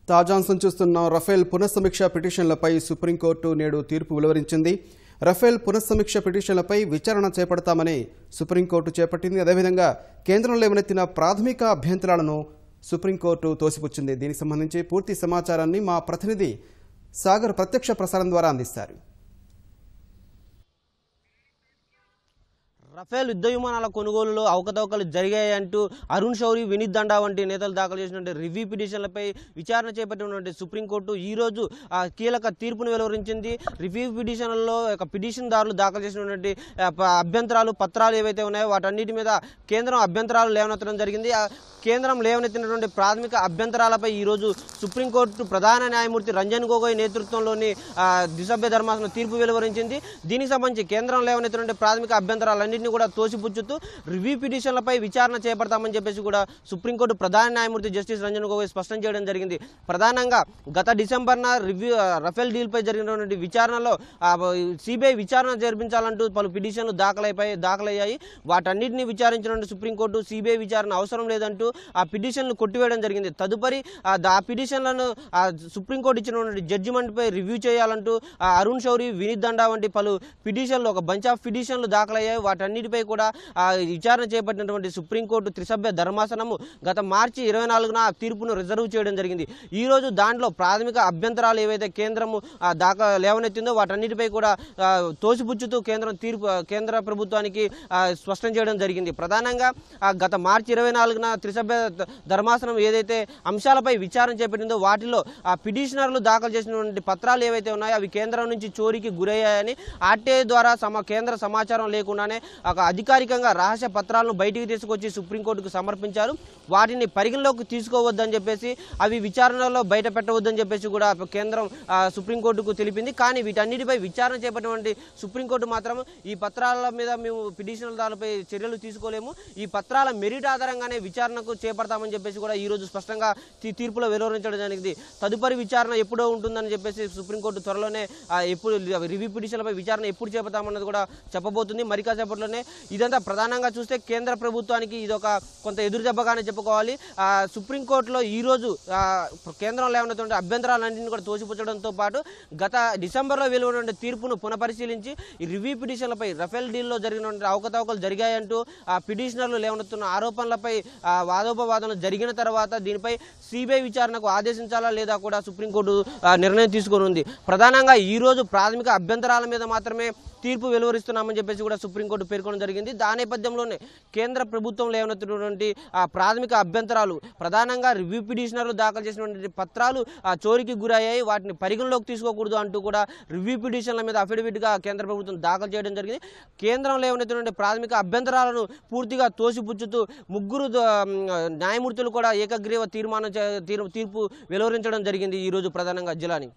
తాజాంశం చూస్తున్న Rafale పునఃసమీక్ష పిటిషన్లపై supreme court నేడు తీర్పు వెలువరించింది. రఫేల్ పునఃసమీక్ష పిటిషన్లపై విచారణ చేపడతామని సుప్రీంకోర్టు చేపట్టింది. అదేవిధంగా కేంద్రం లేవనెత్తిన ప్రాథమిక అభ్యంతరాలను సుప్రీంకోర్టు తోసిపుచ్చింది. దీనికి సంబంధించి పూర్తి సమాచారాన్ని మా ప్రతినిధి సాగర్ ప్రత్యక్ష ప్రసారం ద్వారా అందిస్తారు. రఫేల్ యుద్ధ విమానాల కొనుగోలులో అవకతవకలు జరిగాయంటూ అరుణ్ శౌరి, వినీత్ దండా వంటి నేతలు దాఖలు చేసినటువంటి రివ్యూ పిటిషన్లపై విచారణ చేపట్టినటువంటి సుప్రీంకోర్టు ఈరోజు కీలక తీర్పును వెలువరించింది. రివ్యూ పిటిషన్లలో పిటిషన్దారులు దాఖలు చేసినటువంటి అభ్యంతరాలు, పత్రాలు ఏవైతే ఉన్నాయో వాటన్నిటి మీద కేంద్రం అభ్యంతరాలు లేవనెత్తడం జరిగింది. కేంద్రం లేవనెత్తినటువంటి ప్రాథమిక అభ్యంతరాలపై ఈరోజు సుప్రీంకోర్టు ప్రధాన న్యాయమూర్తి రంజన్ గొగోయ్ నేతృత్వంలోని ద్విసభ్య ధర్మాసనం తీర్పు వెలువరించింది. దీనికి సంబంధించి కేంద్రం లేవనెత్తినటువంటి ప్రాథమిక అభ్యంతరాలన్నింటినీ కూడా తోసిపుచ్చుతూ రివ్యూ పిటిషన్లపై విచారణ చేపడతామని చెప్పేసి కూడా సుప్రీంకోర్టు ప్రధాన న్యాయమూర్తి జస్టిస్ రంజన్ గొగోయ్ స్పష్టం చేయడం జరిగింది. ప్రధానంగా గత డిసెంబర్న రఫేల్ డీల్పై జరిగినటువంటి విచారణలో సిబిఐ విచారణ జరిపించాలంటూ పలు పిటిషన్లు దాఖలయ్యాయి. వాటన్నింటినీ విచారించినటువంటి సుప్రీంకోర్టు సిబిఐ విచారణ అవసరం లేదంటూ ఆ పిటిషన్లు కొట్టివేయడం జరిగింది. తదుపరి ఆ పిటిషన్లను సుప్రీంకోర్టు ఇచ్చినటువంటి జడ్జిమెంట్ పై రివ్యూ చేయాలంటూ అరుణ్ శౌరి, వినీత్ దండా వంటి పలు పిటిషన్లు, ఒక బంచ్ ఆఫ్ పిటిషన్లు దాఖలయ్యాయి. వాటన్నిటిపై కూడా విచారణ చేపట్టినటువంటి సుప్రీంకోర్టు త్రిసభ్య ధర్మాసనము గత మార్చి 24న తీర్పును రిజర్వ్ చేయడం జరిగింది. ఈ రోజు దాంట్లో ప్రాథమిక అభ్యంతరాలు ఏవైతే కేంద్రము లేవనెత్తిందో వాటన్నిటిపై కూడా తోసిపుచ్చుతూ కేంద్ర ప్రభుత్వానికి స్పష్టం చేయడం జరిగింది. ప్రధానంగా గత మార్చి 24న త్రిసభ్య ధర్మాసనం ఏదైతే అంశాలపై విచారణ చేపట్టిందో వాటిలో పిటిషనర్లు దాఖలు చేసినటువంటి పత్రాలు ఏవైతే ఉన్నాయో అవి కేంద్రం నుంచి చోరీకి గురయ్యాయని, ఆర్టీఐ ద్వారా కేంద్ర సమాచారం లేకుండానే అధికారికంగా రహస్య పత్రాలను బయటికి తీసుకొచ్చి సుప్రీంకోర్టుకు సమర్పించారు. వాటిని పరిగణలోకి తీసుకోవద్దని చెప్పేసి, అవి విచారణలో బయట పెట్టవద్దని చెప్పేసి కూడా కేంద్రం సుప్రీంకోర్టుకు తెలిపింది. కానీ వీటన్నిటిపై విచారణ చేపట్టినటువంటి సుప్రీంకోర్టు మాత్రం ఈ పత్రాల మీద మేము పిటిషనర్లపై చర్యలు తీసుకోలేము, ఈ పత్రాల మెరిట్ ఆధారంగానే విచారణకు చేపడతామని చెప్పేసి కూడా ఈరోజు స్పష్టంగా తీర్పులో వెలువరించడం జరిగింది. తదుపరి విచారణ ఎప్పుడో ఉంటుందని చెప్పేసి సుప్రీంకోర్టు త్వరలోనే ఎప్పుడు రివ్యూ పిటిషన్లపై విచారణ ఎప్పుడు చేపడతామన్నది కూడా చెప్పబోతుంది మరి కాసేపట్లోనే. ఇదంతా ప్రధానంగా చూస్తే కేంద్ర ప్రభుత్వానికి ఇదొక కొంత ఎదురుదెబ్బగానే చెప్పుకోవాలి. సుప్రీంకోర్టులో ఈరోజు కేంద్రం లేవనటువంటి అభ్యంతరాలన్నింటినీ కూడా తోసిపుచ్చడంతో పాటు గత డిసెంబర్లో వెలువడిన తీర్పును పునఃపరిశీలించి ఈ రివ్యూ పిటిషన్లపై రఫేల్ డీల్లో జరిగినటువంటి అవకతవకలు జరిగాయంటూ పిటిషనర్లు లేవనెత్తున్న ఆరోపణలపై వాదోపవాదనలు జరిగిన తర్వాత దీనిపై సిబిఐ విచారణకు ఆదేశించాలా లేదా కూడా సుప్రీంకోర్టు నిర్ణయం తీసుకొనుంది. ప్రధానంగా ఈరోజు ప్రాథమిక అభ్యంతరాల మీద మాత్రమే తీర్పు వెలువరిస్తున్నామని చెప్పేసి కూడా సుప్రీంకోర్టు పేర్కొనడం జరిగింది. దాని నేపథ్యంలోనే కేంద్ర ప్రభుత్వం లేవనెత్తినటువంటి ప్రాథమిక అభ్యంతరాలు, ప్రధానంగా రివ్యూ పిటిషనర్లు దాఖలు చేసినటువంటి పత్రాలు చోరీకి గురయ్యాయి, వాటిని పరిగణలోకి తీసుకోకూడదు అంటూ కూడా రివ్యూ పిటిషన్ల మీద అఫిడవిట్గా కేంద్ర ప్రభుత్వం దాఖలు చేయడం జరిగింది. కేంద్రం లేవనెత్తినటువంటి ప్రాథమిక అభ్యంతరాలను పూర్తిగా తోసిపుచ్చుతూ ముగ్గురు న్యాయమూర్తులు కూడా ఏకగ్రీవ తీర్పు వెలువరించడం జరిగింది ఈరోజు ప్రధానంగా జిలాని.